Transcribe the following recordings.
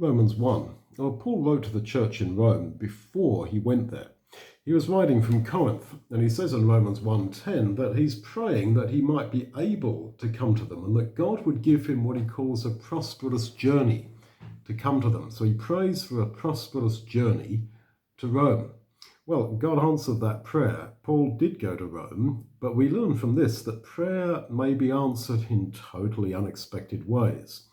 Romans 1. Well, Paul wrote to the church in Rome before he went there. He was writing from Corinth, and he says in Romans 1:10 that he's praying that he might be able to come to them and that God would give him what he calls a prosperous journey to come to them. So he prays for a prosperous journey to Rome. Well, God answered that prayer. Paul did go to Rome, but we learn from this that prayer may be answered in totally unexpected ways.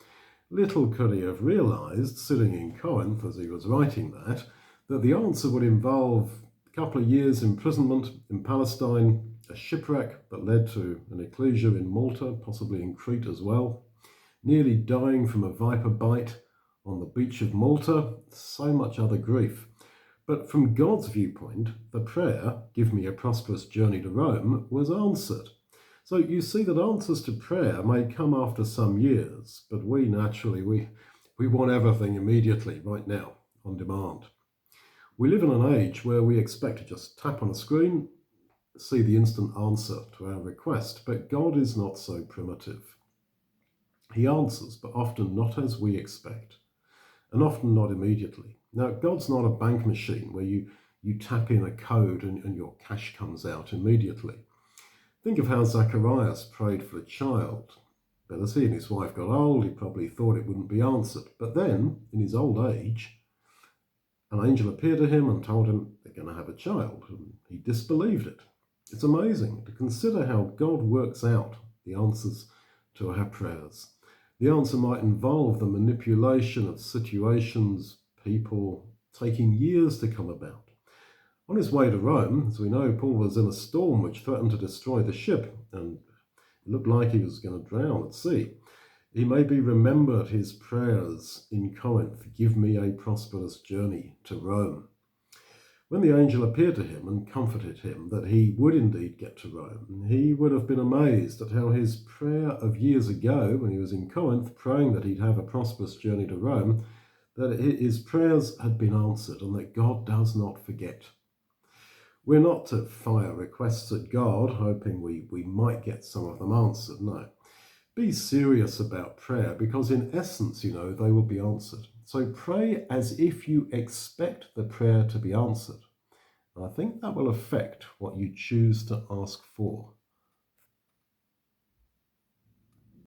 Little could he have realized, sitting in Corinth as he was writing that the answer would involve a couple of years' imprisonment in Palestine, a shipwreck that led to an ecclesia in Malta, possibly in Crete as well, nearly dying from a viper bite on the beach of Malta, so much other grief. But from God's viewpoint, the prayer, "Give me a prosperous journey to Rome," was answered. So you see that answers to prayer may come after some years, but we want everything immediately, right now, on demand. We live in an age where we expect to just tap on a screen, see the instant answer to our request, but God is not so primitive. He answers, but often not as we expect, and often not immediately. Now, God's not a bank machine where you tap in a code and your cash comes out immediately. Think of how Zacharias prayed for a child. But as he and his wife got old, he probably thought it wouldn't be answered. But then, in his old age, an angel appeared to him and told him they're going to have a child. And he disbelieved it. It's amazing to consider how God works out the answers to our prayers. The answer might involve the manipulation of situations, people, taking years to come about. On his way to Rome, as we know, Paul was in a storm which threatened to destroy the ship, and it looked like he was going to drown at sea. He maybe remembered his prayers in Corinth, "Give me a prosperous journey to Rome." When the angel appeared to him and comforted him that he would indeed get to Rome, he would have been amazed at how his prayer of years ago, when he was in Corinth, praying that he'd have a prosperous journey to Rome, that his prayers had been answered and that God does not forget. We're not to fire requests at God, hoping we might get some of them answered. No. Be serious about prayer because in essence, they will be answered. So pray as if you expect the prayer to be answered. And I think that will affect what you choose to ask for.